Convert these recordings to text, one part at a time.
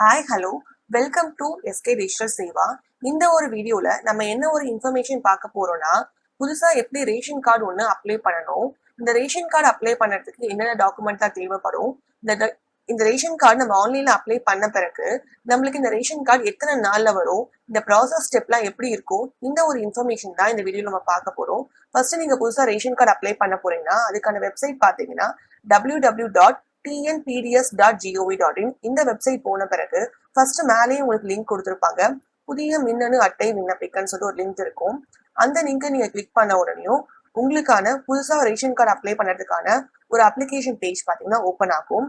Hi hello welcome to SK digital Seva. இந்த ஒரு வீடியோல நம்ம என்ன ஒரு இன்ஃபர்மேஷன் பார்க்க போறோம்னா, புதுசா எப்படி ரேஷன் கார்டு ஒன்று அப்ளை பண்ணணும், இந்த ரேஷன் கார்டு அப்ளை பண்ணுறதுக்கு என்னென்ன டாக்குமெண்ட் தான் தேவைப்படும், இந்த ரேஷன் கார்டு நம்ம ஆன்லைன்ல அப்ளை பண்ண பிறகு நம்மளுக்கு இந்த ரேஷன் கார்டு எத்தனை நாள்ல வரும், இந்த ப்ராசஸ் ஸ்டெப்லாம் எப்படி இருக்கும், இந்த ஒரு இன்ஃபர்மேஷன் தான் இந்த வீடியோல நம்ம பார்க்க போறோம். ஃபர்ஸ்ட் நீங்க புதுசா ரேஷன் கார்டு அப்ளை பண்ண போறீங்கன்னா அதுக்கான வெப்சைட் பார்த்தீங்கன்னா www.tnpds.gov.in. இந்த வெப்சைட் போன பிறகு ஃபர்ஸ்ட் மேலேயே உங்களுக்கு லிங்க் கொடுத்துருப்பாங்க. புதிய மின்னணு அட்டை விண்ணப்பிக்கன்னு சொல்லிட்டு ஒரு லிங்க் இருக்கும். அந்த லிங்கை நீங்க கிளிக் பண்ண உடனேயும் உங்களுக்கான புதுசா ரேஷன் கார்டு அப்ளை பண்ணதுக்கான ஒரு அப்ளிகேஷன் பேஜ் பாத்தீங்கன்னா ஓப்பன் ஆகும்.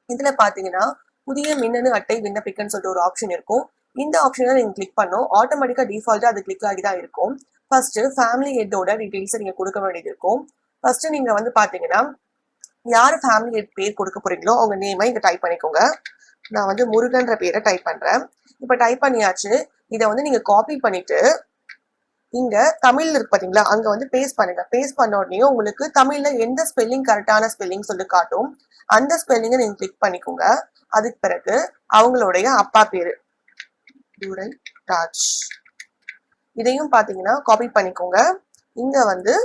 இதுல பாத்தீங்கன்னா புதிய மின்னணு அட்டை விண்ணப்பிக்கன்னு சொல்லிட்டு ஒரு ஆப்ஷன் இருக்கும். இந்த ஆப்ஷனை நீங்க கிளிக் பண்ணும், ஆட்டோமேட்டிக்கா டிஃபால்ட்டா அது கிளிக் ஆகி தான் இருக்கும். ஃபர்ஸ்ட் ஃபேமிலி ஹெட்டோட டீடைல்ஸ் நீங்க கொடுக்க வேண்டியது இருக்கும். ஃபர்ஸ்ட் நீங்க வந்து பாத்தீங்கன்னா யார் ஃபேமிலி ஹெட் பேர் கொடுக்க போறீங்களோ அவங்க நேமை இங்க டைப் பண்ணிக்கோங்க. நான் வந்து முருகன்ற பேரை டைப் பண்றேன். இப்ப டைப் பண்ணியாச்சு. இதை வந்து நீங்க காப்பி பண்ணிட்டு இங்க தமிழ்ல இருக்கு பாத்தீங்களா, அங்க வந்து பேஸ்ட் பண்ணுங்க. பேஸ்ட் பண்ண உடனே உங்களுக்கு தமிழ்ல எந்த ஸ்பெல்லிங் கரெக்டான ஸ்பெல்லிங் சொல்லி காட்டும். அந்த ஸ்பெல்லிங்கை நீங்க கிளிக் பண்ணிக்கோங்க. அதுக்கு பிறகு அவங்களுடைய அப்பா பேரு துரை ராஜ், இதையும் பாத்தீங்கன்னா காப்பி பண்ணிக்கோங்க. இங்க வந்து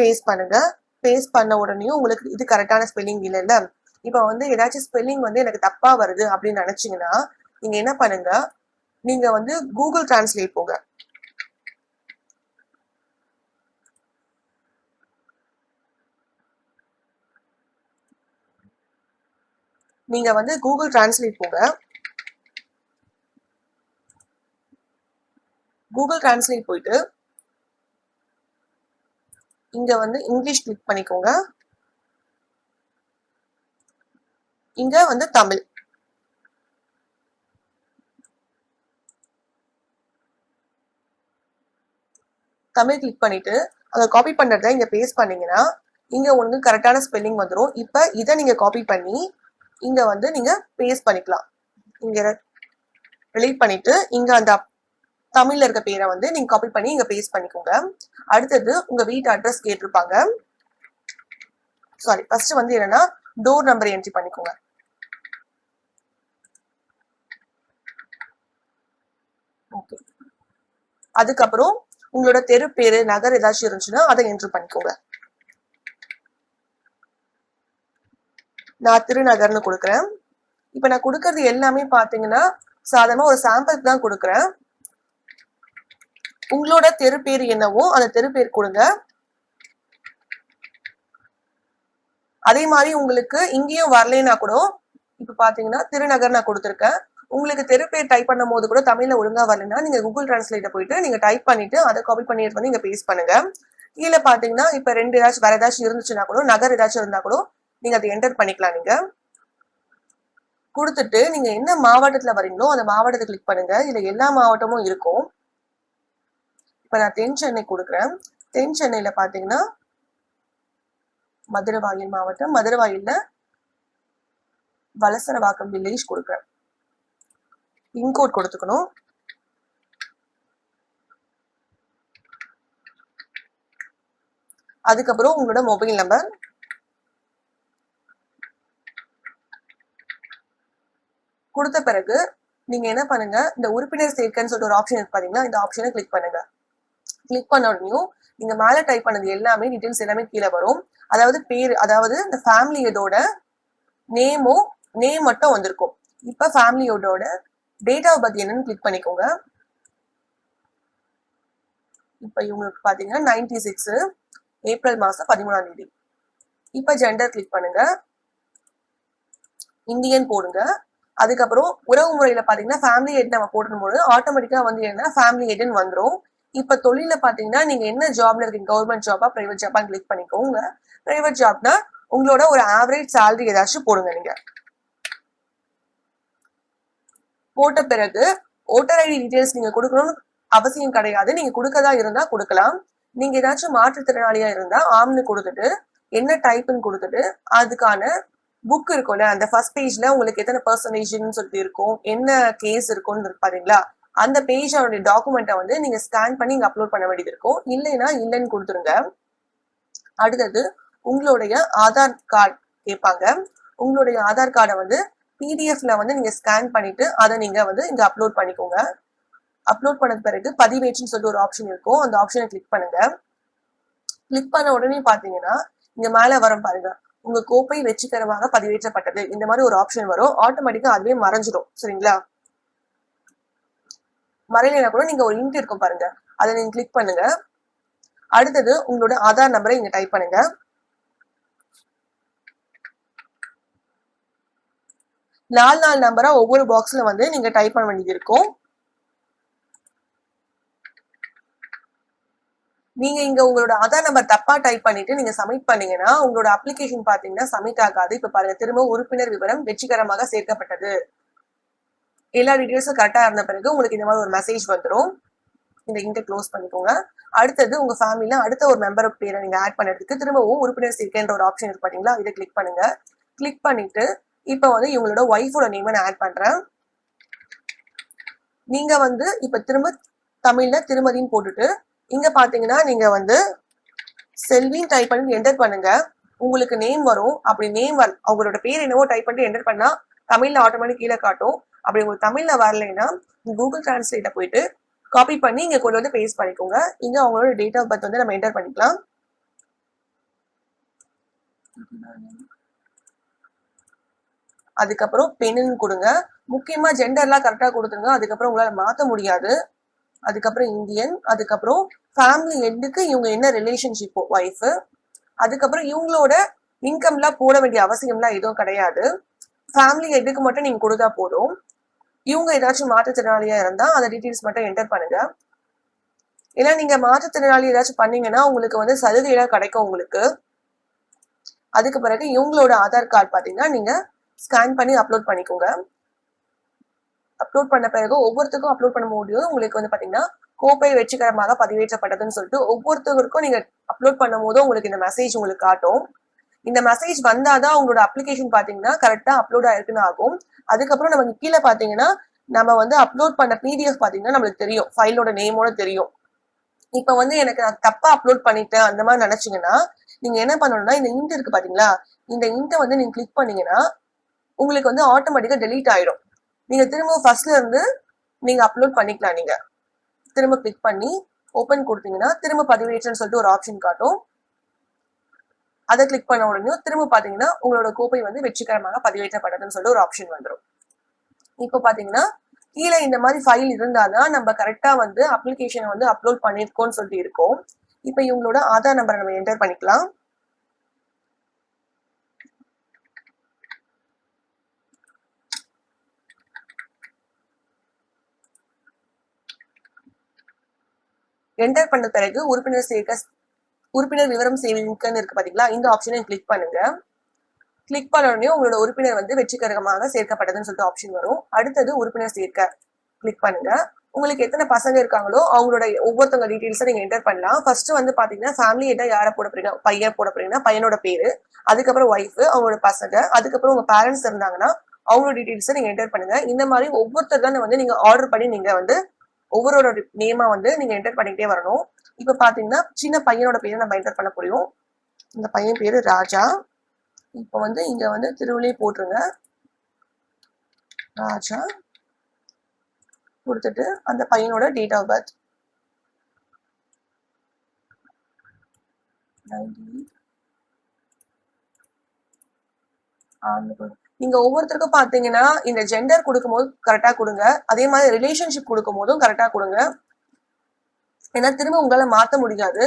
பேஸ்ட் பண்ணுங்க. பேஸ்ட் பண்ண உடனே உங்களுக்கு இது கரெக்டான ஸ்பெல்லிங் இல்லைல்ல. இப்ப வந்து ஏதாச்சும் ஸ்பெல்லிங் வந்து எனக்கு தப்பா வருது அப்படின்னு நினைச்சீங்கன்னா நீங்க என்ன பண்ணுங்க, நீங்க வந்து கூகுள் டிரான்ஸ்லேட் போங்க. நீங்க வந்து கூகுள் டிரான்ஸ்லேட் போங்க. கூகுள் டிரான்ஸ்லேட் போயிட்டு இங்க வந்து இங்கிலீஷ் கிளிக் பண்ணிக்கோங்க. இங்க வந்து தமிழ், தமிழ் கிளிக் பண்ணிட்டு அங்க காப்பி பண்றத இங்க பேஸ்ட் பண்ணீங்கன்னா இங்க உங்களுக்கு கரெக்டான ஸ்பெல்லிங் வந்துடும். இப்ப இதை நீங்க காப்பி பண்ணி இங்க வந்து நீங்க பேஸ்ட் பண்ணிக்கலாம். இங்க ரிலீட் பண்ணிட்டு இங்க அந்த தமிழ்ல இருக்க பேரை வந்து நீங்க காப்பி பண்ணி இங்க பேஸ்ட் பண்ணிக்கோங்க. அடுத்தது உங்க வீட்டு அட்ரஸ் கேட்டிருப்பாங்க. சாரி, ஃபர்ஸ்ட் வந்து என்னன்னா டோர் நம்பர் என்ட்ரி பண்ணிக்கோங்க. ஓகே, அதுக்கப்புறம் உங்களோட தெரு பேரு நகர் ஏதாச்சும் இருந்துச்சுன்னா அதை என்ட்ரி பண்ணிக்கோங்க. நான் திருநகர்னு கொடுக்குறேன். இப்ப நான் கொடுக்கறது எல்லாமே பாத்தீங்கன்னா சாதாரணமா ஒரு சாம்பிளுக்கு தான் கொடுக்குறேன். உங்களோட தெரு பேர் என்னவோ அந்த தெரு பேர் கொடுங்க. அதே மாதிரி உங்களுக்கு இங்கேயும் வரலைன்னா கூட இப்ப பாத்தீங்கன்னா திருநகர் நான் கொடுத்துருக்கேன். உங்களுக்கு தெரு பேர் டைப் பண்ணும் போது கூட தமிழ்ல ஒழுங்கா வரலன்னா நீங்க கூகுள் டிரான்ஸ்லேட்ட போயிட்டு நீங்க டைப் பண்ணிட்டு அதை காப்பி பண்ணிட்டு வந்து இங்க பேஸ்ட் பண்ணுங்க. கீழே பாத்தீங்கன்னா இப்ப ரெண்டு ஏதாச்சும் வேற ஏதாச்சும் இருந்துச்சுன்னா கூட நகர் ஏதாச்சும் இருந்தா கூட நீங்க அதை என்டர் பண்ணிக்கலாம். நீங்க கொடுத்துட்டு நீங்க என்ன மாவட்டத்துல வரீங்களோ அந்த மாவட்டத்தை கிளிக் பண்ணுங்க. இதுல எல்லா மாவட்டமும் இருக்கும். இப்ப நான் தென் சென்னை கொடுக்குறேன். தென் சென்னையில பாத்தீங்கன்னா மதுரவாயில் மாவட்டம், மதுரவாயில்ல வலசரவாக்கம் வில்லேஜ் கொடுக்குறேன். பின்கோட் கொடுத்துக்கணும். அதுக்கப்புறம் உங்களோட மொபைல் நம்பர், கொடுத்த பிறகு நீங்க என்ன பண்ணுங்க, இந்த உறுப்பினர் சேர்க்கைன்னு சொல்லிட்டு ஒரு ஆப்ஷன் இருக்கு பாத்தீங்களா, இந்த ஆப்ஷனை கிளிக் பண்ணுங்க. கிளிக் பண்ண உடனேயும் நீங்க மேல டைப் பண்ணது எல்லாமே டீடைல்ஸ் எல்லாமே கீழே வரும். அதாவது பேர், அதாவது இந்த ஃபேமிலியோட நேம் மட்டும் வந்திருக்கும். இப்ப ஃபேமிலியோட டேட் ஆஃப் பர்த் என்னன்னு கிளிக் பண்ணிக்கோங்க. இப்ப இவங்களுக்கு பாத்தீங்கன்னா 96 ஏப்ரல் மாசம் 13ஆம் தேதி. இப்ப ஜெண்டர் கிளிக் பண்ணுங்க, இந்தியன் போடுங்க. அதுக்கப்புறம் உறவு முறையில பாத்தீங்கன்னா ஃபேமிலி ஹெட் நம்ம போடும்போது ஆட்டோமேட்டிக்கா வந்து என்ன ஃபேமிலி ஹெட்னு வந்துடும். இப்ப தொழில பாத்தீங்கன்னா நீங்க என்ன ஜாப்ல இருக்கீங்க, கவர்மெண்ட் ஜாபா பிரைவேட் ஜாபான்னு கிளிக் பண்ணிக்கோங்க. பிரைவேட் ஜாப்னா உங்களோட ஒரு ஆவரேஜ் சேலரி ஏதாச்சும் போடுங்க. நீங்க போட்ட பிறகு ஓட்டர் ஐடி டீடைல்ஸ் நீங்க கொடுக்கணும்னு அவசியம் கிடையாது. நீங்க கொடுக்கதா இருந்தா கொடுக்கலாம். நீங்க ஏதாச்சும் மாற்றுத்திறனாளியா இருந்தா ஆம்னு கொடுத்துட்டு என்ன டைப்னு கொடுத்துட்டு அதுக்கான புக் இருக்கும்ல, அந்த ஃபர்ஸ்ட் பேஜ்ல உங்களுக்கு எத்தனை பர்சன்டேஜ்னு சொல்லிட்டு இருக்கும், என்ன கேஸ் இருக்கும்னு இருக்கு பாத்தீங்களா, அந்த பேஜோட டாக்குமெண்ட்டை வந்து நீங்க ஸ்கேன் பண்ணி இங்க அப்லோட் பண்ண வேண்டியது இருக்கும். இல்லைன்னா இல்லைன்னு கொடுத்துருங்க. அடுத்தது உங்களுடைய ஆதார் கார்டு கேட்பாங்க. உங்களுடைய ஆதார் கார்டை வந்து பிடிஎஃப்ல வந்து நீங்க ஸ்கேன் பண்ணிட்டு அதை நீங்க வந்து இங்க அப்லோட் பண்ணிக்கோங்க. அப்லோட் பண்ண பிறகு பதிவேற்றுன்னு சொல்லிட்டு ஒரு ஆப்ஷன் இருக்கும். அந்த ஆப்ஷனை கிளிக் பண்ணுங்க. கிளிக் பண்ண உடனே பாத்தீங்கன்னா இங்க மேல வரும் பாருங்க, உங்க கோப்பை வெற்றிகரமாக பதிவேற்றப்பட்டது, இந்த மாதிரி ஒரு ஆப்ஷன் வரும். ஆட்டோமேட்டிக்கா அதுவே மறைஞ்சிடும். சரிங்களா? மறையினா கூட நீங்க ஒரு இன்ட் இருக்கும் பாருங்க, அதை நீங்க கிளிக் பண்ணுங்க. அடுத்தது உங்களோட ஆதார் நம்பரை இங்க டைப் பண்ணுங்க. 4 நம்பரா ஒவ்வொரு பாக்ஸ்ல வந்து நீங்க டைப் பண்ண வேண்டியது இருக்கும். நீங்க இங்க உங்களோட ஆதார் நம்பர் தப்பா டைப் பண்ணிட்டு நீங்க சப்மிட் பண்ணீங்கன்னா உங்களோட அப்ளிகேஷன் பாத்தீங்கன்னா சப்மிட் ஆகாது. இப்ப பாருங்க, திரும்ப உறுப்பினர் விவரம் வெற்றிகரமாக சேர்க்கப்பட்டது. எல்லா டீடைல்ஸும் கரெக்டா இருந்த பிறகு உங்களுக்கு இந்த மாதிரி ஒரு மெசேஜ் வந்துடும். இந்த இன்டை க்ளோஸ் பண்ணிக்கோங்க. அடுத்தது உங்க ஃபேமிலியில அடுத்த ஒரு மெம்பர் பேரை நீங்க ஆட் பண்ணுறதுக்கு திரும்பவும் உறுப்பினர் சேர்க்கைன்ற ஒரு ஆப்ஷன் இருக்கு பாத்தீங்களா, இதை கிளிக் பண்ணுங்க. கிளிக் பண்ணிட்டு இப்ப வந்து இவங்களோட ஒய்ஃபோட நேமை நான் ஆட் பண்றேன். நீங்க வந்து இப்ப திரும்ப தமிழ்ல திருமதின்னு போட்டுட்டு இங்க பாத்தீங்கன்னா நீங்க வந்து செல்வின்னு டைப் பண்ணி என்டர் பண்ணுங்க. உங்களுக்கு நேம் வரும். அப்படி நேம் அவங்களோட பேர் என்னவோ டைப் பண்ணிட்டு என்டர் பண்ணா தமிழ்ல ஆட்டோமேட்டிக் கீழே காட்டும். அப்படி உங்களுக்கு தமிழ்ல வரலைன்னா கூகுள் டிரான்ஸ்லேட்ட போயிட்டு காப்பி பண்ணி இங்க கொண்டு வந்து பேஸ்ட் பண்ணிக்கோங்க. இங்க அவங்களோட டேட் ஆஃப் பர்த் வந்து நம்ம என்டர் பண்ணிக்கலாம். அதுக்கப்புறம் பெண்ணுன்னு கொடுங்க. முக்கியமா ஜெண்டர்லாம் கரெக்டா கொடுத்துருங்க. அதுக்கப்புறம் உங்களால மாத்த முடியாது. அதுக்கப்புறம் இந்தியன். அதுக்கப்புறம் ஃபேமிலி ஹெட்டுக்கு இவங்க என்ன ரிலேஷன்ஷிப் ஒய்ஃப். அதுக்கப்புறம் இவங்களோட இன்கம்லாம் போட வேண்டிய அவசியம்லாம் எதுவும் கிடையாது. ஃபேமிலி ஹெட்டுக்கு மட்டும் நீங்க கொடுத்தா போதும். இவங்க ஏதாச்சும் மாற்றுத்திறனாளியா இருந்தா அந்த டீட்டெயில்ஸ் மட்டும் என்டர் பண்ணுங்க. ஏன்னா நீங்க மாற்றுத்திறனாளி ஏதாச்சும் பண்ணீங்கன்னா உங்களுக்கு வந்து சலுகைலாம் கிடைக்கும் உங்களுக்கு. அதுக்கு பிறகு இவங்களோட ஆதார் கார்டு பாத்தீங்கன்னா நீங்க ஸ்கேன் பண்ணி அப்லோட் பண்ணிக்கோங்க. அப்லோட் பண்ண பிறகு ஒவ்வொருத்தருக்கும் அப்லோட் பண்ண முடியும். உங்களுக்கு வந்து பாத்தீங்கன்னா கோப்பை வெற்றிகரமாக பதிவேற்றப்பட்டதுன்னு சொல்லிட்டு ஒவ்வொருத்தருக்கும் நீங்க அப்லோட் பண்ணும் போது உங்களுக்கு இந்த மெசேஜ் உங்களுக்கு காட்டும். இந்த மெசேஜ் வந்தாதான் உங்களோட அப்ளிகேஷன் பாத்தீங்கன்னா கரெக்டா அப்லோட் ஆயிருக்குன்னு ஆகும். அதுக்கப்புறம் நம்ம கீழே பாத்தீங்கன்னா நம்ம வந்து அப்லோட் பண்ண பிடிஎஃப் பாத்தீங்கன்னா நம்மளுக்கு தெரியும், ஃபைலோட நேமோட தெரியும். இப்ப வந்து எனக்கு நான் தப்பா அப்லோட் பண்ணிட்டேன் அந்த மாதிரி நினைச்சீங்கன்னா நீங்க என்ன பண்ணணும்னா இந்த இன்ட் இருக்கு பாத்தீங்களா, இந்த இன்ட்டை வந்து நீங்க கிளிக் பண்ணீங்கன்னா உங்களுக்கு வந்து ஆட்டோமேட்டிக்கா டெலீட் ஆயிடும். நீங்க திரும்ப ஃபர்ஸ்ட்ல இருந்து நீங்க அப்லோட் பண்ணிக்கலாம். நீங்க திரும்ப கிளிக் பண்ணி ஓபன் கொடுத்தீங்கன்னா திரும்ப பதிவேற்றன்னு சொல்லிட்டு ஒரு ஆப்ஷன் காட்டும். அதை கிளிக் பண்ண உடனே திரும்ப பாத்தீங்கன்னா உங்களோட கோப்பை வந்து வெற்றிகரமாக பதிவேற்றப்பட்டதுன்னு சொல்லிட்டு ஒரு ஆப்ஷன் வந்துடும். இப்போ பாத்தீங்கன்னா கீழே இந்த மாதிரி ஃபைல் இருந்தாதான் நம்ம கரெக்டா வந்து அப்ளிகேஷனை வந்து அப்லோட் பண்ணிருக்கோம்னு சொல்லிட்டு இருக்கோம். இப்ப இவங்களோட ஆதார் நம்பரை நம்ம என்டர் பண்ணிக்கலாம். என்டர் பண்ண பிறகு உறுப்பினர் விவரம் சேமிக்கன்னு இருக்கு பாத்தீங்களா, இந்த ஆப்ஷனை கிளிக் பண்ணுங்க. கிளிக் பண்ண உடனே உங்களோட உறுப்பினர் வந்து வெற்றிகரமாக சேர்க்கப்பட்டதுன்னு சொல்லிட்டு ஆப்ஷன் வரும். அடுத்தது உறுப்பினர் சேர்க்க கிளிக் பண்ணுங்க. உங்களுக்கு எத்தனை பசங்க இருக்காங்களோ அவங்களோட ஒவ்வொருத்தவங்க டீடைல்ஸை நீங்க என்டர் பண்ணலாம். ஃபர்ஸ்ட் வந்து பாத்தீங்கன்னா ஃபேமிலி ஹெட்டா யாரை போட போறீங்க, பையன் போட போறீங்கன்னா பையனோட பேரு, அதுக்கப்புறம் ஒய்ஃப், அவங்களோட பசங்க, அதுக்கப்புறம் உங்க பேரண்ட்ஸ் இருந்தாங்கன்னா அவங்களோட டீடைல்ஸை நீங்க என்டர் பண்ணுங்க. இந்த மாதிரி ஒவ்வொருத்தர் தான் வந்து நீங்க ஆர்டர் பண்ணி நீங்க வந்து ஒவ்வொரு நேமா வந்து நீங்க என்டர் பண்ணிக்கிட்டே வரணும். இப்ப பாத்தீங்கன்னா சின்ன பையனோட பேரை நம்ம என்டர் பண்ண போறோம். இந்த பையன் பேரு ராஜா. இப்ப வந்து இங்க வந்து திருவிழை போட்டுருங்க, ராஜா கொடுத்துட்டு அந்த பையனோட டேட் ஆஃப் பர்த் 98. நீங்க ஒவ்வொருத்தருக்கும் பாத்தீங்கன்னா இந்த ஜெண்டர் கொடுக்கும்போது கரெக்டா கொடுங்க. அதே மாதிரி ரிலேஷன்ஷிப் கொடுக்கும் போதும் கரெக்டா கொடுங்க. ஏன்னா திரும்ப உங்களால மாத்த முடியாது.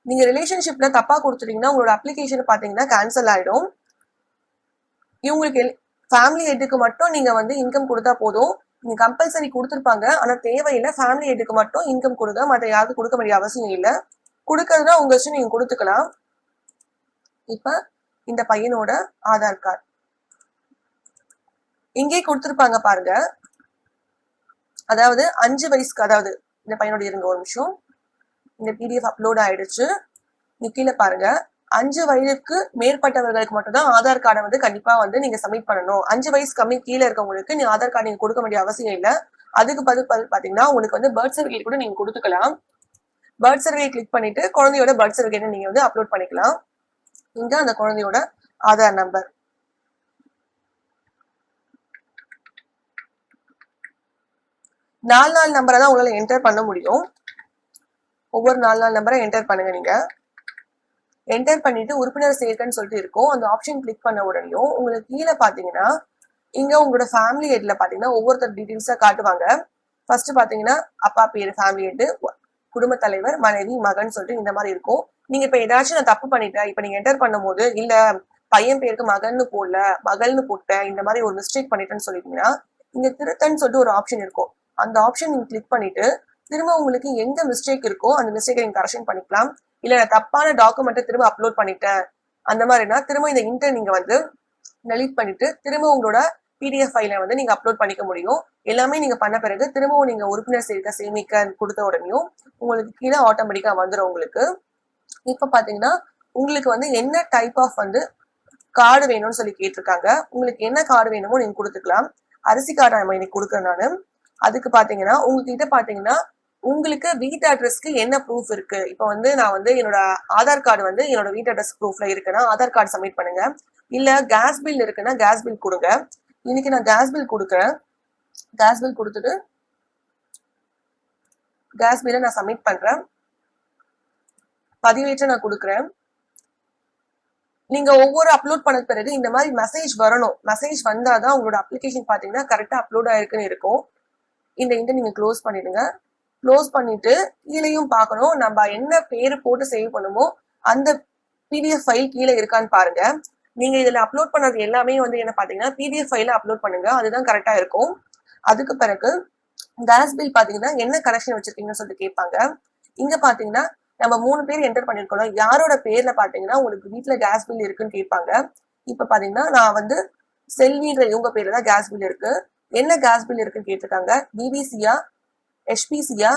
நீங்க ரிலேஷன்ஷிப்ல தப்பா கொடுத்துட்டீங்கன்னா உங்களோட அப்ளிகேஷன் பாத்தீங்கன்னா கேன்சல் ஆயிடும். இவங்களுக்கு ஃபேமிலி ஹெட்டுக்கு மட்டும் நீங்க வந்து இன்கம் கொடுத்தா போதும். நீங்க கம்பல்சரி கொடுத்துருப்பாங்க, ஆனா தேவையில்லை. ஃபேமிலி ஹெட்டுக்கு மட்டும் இன்கம் கொடுங்க, மற்ற யாருக்கும் கொடுக்க வேண்டிய அவசியம் இல்லை. கொடுக்கறதுனா உங்க இஷ்டம், நீங்க கொடுத்துக்கலாம். இப்ப இந்த பையனோட ஆதார் கார்டு இங்கே கொடுத்துருப்பாங்க பாருங்க. அதாவது 5 வயசுக்கு, அதாவது இந்த பையனோட இருங்க ஒரு நிமிஷம், இந்த பிடிஎஃப் அப்லோட் ஆயிடுச்சு. நீ கீழே பாருங்க, 5 வயதுக்கு மேற்பட்டவர்களுக்கு மட்டும் தான் ஆதார் கார்டை வந்து கண்டிப்பா வந்து நீங்க சப்மிட் பண்ணணும். 5 வயசு கம்மி கீழே இருக்கவங்களுக்கு நீ ஆதார் கார்டு நீங்க கொடுக்க வேண்டிய அவசியம் இல்லை. அதுக்கு பதில் பாத்தீங்கன்னா உங்களுக்கு வந்து பர்த் சர்டிபிகேட் கூட நீங்க கொடுத்துக்கலாம். பர்த் சர்டிபிகேட் கிளிக் பண்ணிட்டு குழந்தையோட பர்த் சர்டிபிகேட் நீங்க வந்து அப்லோட் பண்ணிக்கலாம். இங்க அந்த குழந்தையோட ஆதார் நம்பர் 4 நம்பரை தான் உங்களால என்டர் பண்ண முடியும். ஒவ்வொரு 4 நம்பரை என்டர் பண்ணுங்க. நீங்க என்டர் பண்ணிட்டு உறுப்பினர் சேர்க்கன்னு சொல்லிட்டு இருக்கும். அந்த ஆப்ஷன் கிளிக் பண்ண உடனேயும் உங்களுக்கு கீழே பாத்தீங்கன்னா இங்க உங்களோட ஃபேமிலி ஹெட்ல பாத்தீங்கன்னா ஒவ்வொருத்தர் டீடைல்ஸா காட்டுவாங்க. ஃபர்ஸ்ட் பாத்தீங்கன்னா அப்பா பேரு ஃபேமிலி ஹெட், குடும்ப தலைவர், மனைவி, மகன் சொல்லிட்டு இந்த மாதிரி இருக்கும். நீங்க இப்ப ஏதாச்சும் நான் தப்பு பண்ணிட்டேன், இப்ப நீங்க என்டர் பண்ணும் போது இல்ல பையன் பேருக்கு மகன்னு போடல மகள்னு போட்டேன், இந்த மாதிரி ஒரு மிஸ்டேக் பண்ணிட்டேன்னு சொல்லிட்டீங்கன்னா இங்க திருத்தன்னு சொல்லிட்டு ஒரு ஆப்ஷன் இருக்கும். அந்த ஆப்ஷன் நீங்க கிளிக் பண்ணிட்டு திரும்ப உங்களுக்கு எங்க மிஸ்டேக் இருக்கோ அந்த மிஸ்டேக்கை நீங்க கரெக்ஷன் பண்ணிக்கலாம். இல்ல நான் தப்பான டாக்குமெண்ட்டை திரும்ப அப்லோட் பண்ணிட்டேன் அந்த மாதிரினா திரும்ப இந்த இன்டர் நீங்க வந்து டெலீட் பண்ணிட்டு திரும்ப உங்களோட PDF ஃபைலை வந்து நீங்க அப்லோட் பண்ணிக்க முடியும். எல்லாமே நீங்க பண்ண பிறகு திரும்பவும் நீங்க உறுப்பினர் சேர்க்க சேமிக்க கொடுத்த உடனேயும் உங்களுக்கு கீழே ஆட்டோமேட்டிக்கா வந்துடும் உங்களுக்கு. இப்ப பாத்தீங்கன்னா உங்களுக்கு வந்து என்ன டைப் ஆஃப் வந்து கார்டு வேணும்னு சொல்லி கேட்டிருக்காங்க. உங்களுக்கு என்ன கார்டு வேணுமோ நீங்க கொடுத்துக்கலாம். அரிசி கார்டு நம்ம இன்னைக்கு கொடுக்குறேன் நானு. அதுக்கு பாத்தீங்கன்னா உங்ககிட்ட பாத்தீங்கன்னா உங்களுக்கு வீட்டு அட்ரஸ்க்கு என்ன ப்ரூஃப் இருக்கு. இப்ப வந்து நான் வந்து என்னோட ஆதார் கார்டு வந்து என்னோட வீட்டு அட்ரஸ் ப்ரூஃப்ல இருக்குன்னா ஆதார் கார்டு சப்மிட் பண்ணுங்க. இல்ல கேஸ் பில் இருக்குன்னா கேஸ் பில் கொடுங்க. இன்னைக்கு நான் கேஸ் பில் கொடுக்குறேன். கேஸ் பில் கொடுத்துட்டு கேஸ் பில்லை நான் சப்மிட் பண்றேன். பதிவேற்ற நான் கொடுக்குறேன். நீங்க ஒவ்வொரு அப்லோட் பண்ண பிறகு இந்த மாதிரி மெசேஜ் வரணும். மெசேஜ் வந்தாதான் உங்களோட அப்ளிகேஷன் பாத்தீங்கன்னா கரெக்டா அப்லோட் ஆயிருக்குன்னு இருக்கும். இந்த நீங்க க்ளோஸ் பண்ணிடுங்க. க்ளோஸ் பண்ணிட்டு கீழேயும் பார்க்கணும். நம்ம என்ன பேரு போட்டு சேவ் பண்ணுமோ அந்த PDF ஃபைல் கீழே இருக்கான்னு பாருங்க. நீங்க இதுல அப்லோட் பண்ணது எல்லாமே வந்து என்ன பாத்தீங்கன்னா PDF ஃபைல அப்லோட் பண்ணுங்க. அதுதான் கரெக்டா இருக்கும். அதுக்கு பிறகு கேஸ் பில் பாத்தீங்கன்னா என்ன கனெக்ஷன் வச்சிருக்கீங்கன்னு சொல்லிட்டு கேட்பாங்க. இங்க பாத்தீங்கன்னா நம்ம 3 பேர் என்டர் பண்ணிருக்கோம். யாரோட பேர்ல பாத்தீங்கன்னா உங்களுக்கு வீட்டுல கேஸ் பில் இருக்குன்னு கேட்பாங்க. இப்ப பாத்தீங்கன்னா நான் வந்து செல்வின்ற இவங்க பேர்ல தான் கேஸ் பில் இருக்கு. என்ன கேஸ் பில் இருக்குன்னு கேட்டிருக்காங்க. பிபிசியா, HPCயா,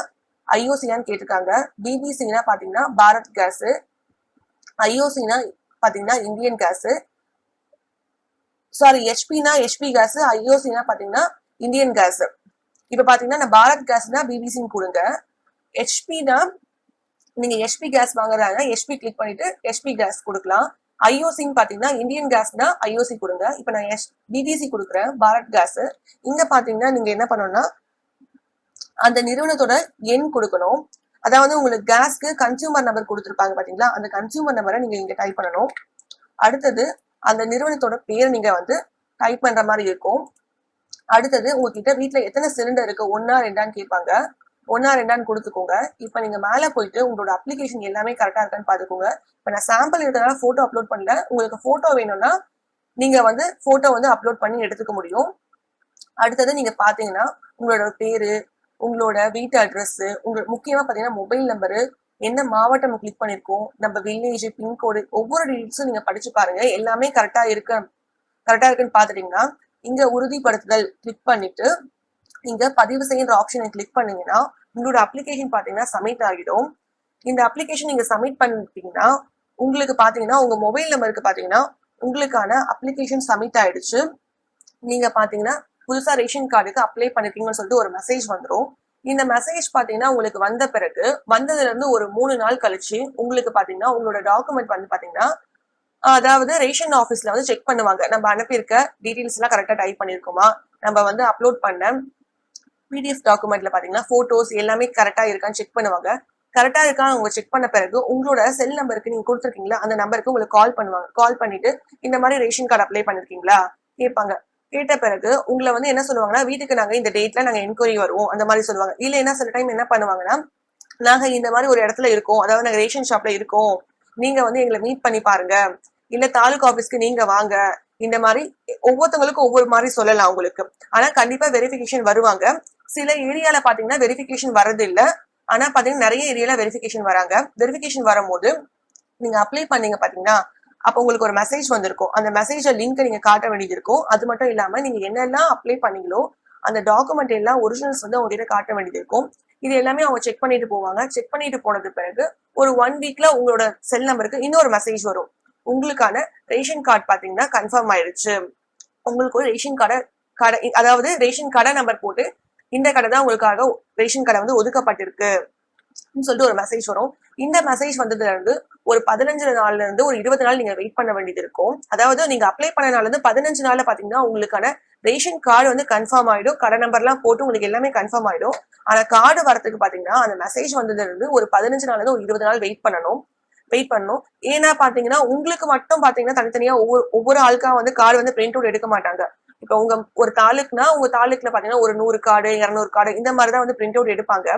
IOCயான்னு கேட்டிருக்காங்க. பிபிசினா பாத்தீங்கன்னா பாரத் கேஸ், IOCனா பாத்தீங்கன்னா Indian gas, sorry HP gas, IOCனா பாத்தீங்கன்னா இந்தியன் கேஸ். இப்ப பாத்தீங்கன்னா நான் பாரத் கேஸ்னா பிபிசின்னு கொடுங்க. HPனா நீங்க HP கேஸ் வாங்குறாங்க, HP கிளிக் பண்ணிட்டு HP கேஸ் கொடுக்கலாம். IOCன்னு பாத்தீங்கன்னா இந்தியன் கேஸ்னா IOC கொடுங்க. இப்ப நான் BBC கொடுக்குறேன், பாரத் கேஸ். இங்க பாத்தீங்கன்னா நீங்க என்ன பண்ணணும்னா அந்த நிறுவனத்தோட எண் கொடுக்கணும். அதாவது உங்களுக்கு கேஸ்க்கு கன்சியூமர் நம்பர் கொடுத்துருப்பாங்க பாத்தீங்களா, அந்த கன்சியூமர் நம்பரை நீங்க இங்க டைப் பண்ணணும். அடுத்தது அந்த நிறுவனத்தோட பேர் நீங்க வந்து டைப் பண்ற மாதிரி இருக்கும். அடுத்தது உங்ககிட்ட வீட்டுல எத்தனை சிலிண்டர் இருக்கு, 1ஆ 2ஆன்னு கேட்பாங்க. 1ஆ 2ஆன்னு கொடுத்துக்கோங்க. இப்ப நீங்க மேல போயிட்டு உங்களோட அப்ளிகேஷன் எல்லாமே கரெக்டா இருக்கான்னு பாத்துக்கோங்க. இப்ப நான் சாம்பிள் இருக்கிறதால போட்டோ அப்லோட் பண்ணல. உங்களுக்கு போட்டோ வேணும்னா நீங்க வந்து போட்டோ வந்து அப்லோட் பண்ணி எடுத்துக்க முடியும். அடுத்தது நீங்க பாத்தீங்கன்னா உங்களோட பேரு, உங்களோட வீட்டு அட்ரஸ், உங்களுக்கு முக்கியமா பாத்தீங்கன்னா மொபைல் நம்பரு, என்ன மாவட்டம் கிளிக் பண்ணிருக்கோம், நம்ம வில்லேஜ், பின்கோடு, ஒவ்வொரு டீடைல்ஸும் நீங்க படிச்சு பாருங்க. எல்லாமே கரெக்டா இருக்குன்னு பாத்துட்டீங்கன்னா இங்க உறுதிப்படுத்துதல் கிளிக் பண்ணிட்டு இங்க பதிவு செய்யற ஆப்ஷனை கிளிக் பண்ணீங்கன்னா உங்களோட அப்ளிகேஷன் பாத்தீங்கன்னா சப்மிட் ஆகிடும். இந்த அப்ளிகேஷன் நீங்க சப்மிட் பண்ணிட்டீங்கன்னா உங்களுக்கு பாத்தீங்கன்னா உங்க மொபைல் நம்பருக்கு பாத்தீங்கன்னா உங்களுக்கான அப்ளிகேஷன் சப்மிட் ஆயிடுச்சு. நீங்க பாத்தீங்கன்னா புதுசா ரேஷன் கார்டுக்கு அப்ளை பண்ணிருக்கீங்கன்னு சொல்லிட்டு ஒரு மெசேஜ் வந்துடும். இந்த மெசேஜ் பாத்தீங்கன்னா உங்களுக்கு வந்த பிறகு வந்ததுல இருந்து ஒரு 3 நாள் கழிச்சு உங்களுக்கு பாத்தீங்கன்னா உங்களோட டாக்குமெண்ட் வந்து பாத்தீங்கன்னா அதாவது ரேஷன் ஆபீஸ்ல வந்து செக் பண்ணுவாங்க. நம்ம அனுப்பியிருக்க டீடைல்ஸ் எல்லாம் கரெக்டா டைப் பண்ணிருக்கோமா, நம்ம வந்து அப்லோட் பண்ண PDF டாக்குமெண்ட்ல பாத்தீங்கன்னா போட்டோஸ் எல்லாமே கரெக்டா இருக்கான்னு செக் பண்ணுவாங்க. கரெக்டா இருக்கான்னு அவங்க செக் பண்ண பிறகு உங்களோட செல் நம்பருக்கு நீங்க கொடுத்துருக்கீங்களா அந்த நம்பருக்கு உங்களுக்கு கால் பண்ணுவாங்க. கால் பண்ணிட்டு இந்த மாதிரி ரேஷன் கார்டு அப்ளை பண்ணிருக்கீங்களா கேட்பாங்க. கேட்ட பிறகு உங்களை வந்து என்ன சொல்லுவாங்கன்னா வீட்டுக்கு நாங்க இந்த டேட்ல நாங்க என்கொயரி வருவோம் அந்த மாதிரி சொல்லுவாங்க. இல்லைன்னா சில டைம் என்ன பண்ணுவாங்கன்னா நாங்க இந்த மாதிரி ஒரு இடத்துல இருக்கோம், அதாவது நாங்க ரேஷன் ஷாப்ல இருக்கோம், நீங்க வந்து எங்களை மீட் பண்ணி பாருங்க, இல்ல தாலுகா ஆபீஸ்க்கு நீங்க வாங்க, இந்த மாதிரி ஒவ்வொருத்தவங்களுக்கும் ஒவ்வொரு மாதிரி சொல்லலாம் உங்களுக்கு. ஆனா கண்டிப்பா வெரிஃபிகேஷன் வருவாங்க. சில ஏரியால பாத்தீங்கன்னா வெரிஃபிகேஷன் வரது இல்ல. ஆனா பாத்தீங்கன்னா நிறைய ஏரியால வெரிஃபிகேஷன் வராங்க. வெரிஃபிகேஷன் வரும்போது நீங்க அப்ளை பண்ணீங்க பாத்தீங்கன்னா அப்ப உங்களுக்கு ஒரு மெசேஜ் வந்திருக்கும். அந்த மெசேஜ் லிங்க் நீங்க காட்ட வேண்டியது இருக்கும். அது மட்டும் இல்லாம நீங்க என்னெல்லாம் அப்ளை பண்ணீங்களோ அந்த டாக்குமெண்ட் எல்லாம் ஒரிஜினல்ஸ் வந்து அவங்க கிட்ட காட்ட வேண்டியது இருக்கும். இது எல்லாமே அவங்க செக் பண்ணிட்டு போவாங்க. செக் பண்ணிட்டு போனது பிறகு ஒரு 1 வீக்ல உங்களோட செல் நம்பருக்கு இன்னொரு மெசேஜ் வரும். உங்களுக்கான ரேஷன் கார்டு பாத்தீங்கன்னா கன்ஃபார்ம் ஆயிடுச்சு, உங்களுக்கு ஒரு ரேஷன் கடை அதாவது ரேஷன் கடை நம்பர் போட்டு இந்த கடை தான் உங்களுக்காக ரேஷன் கடை வந்து ஒதுக்கப்பட்டிருக்கு சொல்லிட்டு ஒரு மெசேஜ் வரும். இந்த மெசேஜ் வந்ததுல இருந்து ஒரு 15 நாள்ல இருந்து ஒரு 20 நாள் நீங்க வெயிட் பண்ண வேண்டியது இருக்கும். அதாவது நீங்க அப்ளை பண்ண நாள்ல இருந்து 15 நாள்ல பாத்தீங்கன்னா உங்களுக்கான ரேஷன் கார்டு வந்து கன்ஃபார்ம் ஆயிடும், கடை நம்பர்லாம் போட்டு உங்களுக்கு எல்லாமே கன்ஃபார்ம் ஆயிடும். ஆனா கார்டு வரதுக்கு பாத்தீங்கன்னா அந்த மெசேஜ் வந்ததுல இருந்து ஒரு 15 நாள்ல இருந்து ஒரு 20 நாள் வெயிட் பண்ணணும். ஏன்னா பாத்தீங்கன்னா உங்களுக்கு மட்டும் பாத்தீங்கன்னா தனித்தனியா ஒவ்வொரு ஆளுக்கா வந்து கார்டு வந்து பிரிண்ட் அவுட் எடுக்க மாட்டாங்க. இப்ப உங்க ஒரு தாலுக்குனா உங்க தாலுக்குல பாத்தீங்கன்னா ஒரு 100 கார்டு 200 கார்டு இந்த மாதிரிதான் வந்து பிரிண்ட் அவுட் எடுப்பாங்க.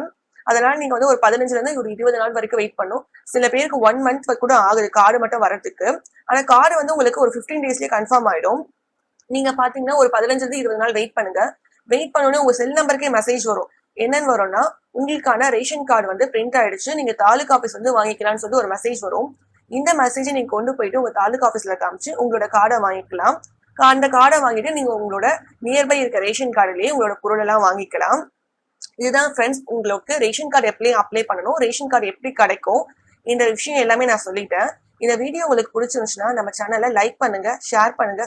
அதனால நீங்க வந்து ஒரு 15ல இருந்து ஒரு 20 நாள் வரைக்கும் வெயிட் பண்ணும். சில பேருக்கு 1 மந்த் கூட ஆகுது கார்டு மட்டும் வரதுக்கு. ஆனா கார்டு வந்து உங்களுக்கு ஒரு 15 டேஸ்லயே கன்ஃபார்ம் ஆயிடும். நீங்க பாத்தீங்கன்னா ஒரு 15ல இருந்து 20 நாள் வெயிட் பண்ணுங்க. வெயிட் பண்ணோடனே உங்க செல் நம்பருக்கே மெசேஜ் வரும். என்னன்னு வரும்னா உங்களுக்கான ரேஷன் கார்டு வந்து பிரிண்ட் ஆயிடுச்சு, நீங்க தாலுகா ஆபீஸ் வந்து வாங்கிக்கலாம்னு சொல்லிட்டு ஒரு மெசேஜ் வரும். இந்த மெசேஜை நீங்க கொண்டு போயிட்டு உங்க தாலுகா ஆபீஸ்ல காமிச்சு உங்களோட கார்டை வாங்கிக்கலாம். அந்த கார்டை வாங்கிட்டு நீங்க உங்களோட நியர்பை இருக்க ரேஷன் கார்டுலயே உங்களோட பொருள் எல்லாம் வாங்கிக்கலாம். இதுதான் ஃப்ரெண்ட்ஸ் உங்களுக்கு ரேஷன் கார்டு எப்படி அப்ளை பண்ணணும், ரேஷன் கார்டு எப்படி கிடைக்கும், இந்த விஷயம் எல்லாமே நான் சொல்லிட்டேன். இந்த வீடியோ உங்களுக்கு பிடிச்சிருந்துச்சுன்னா நம்ம சேனலை லைக் பண்ணுங்க, ஷேர் பண்ணுங்க,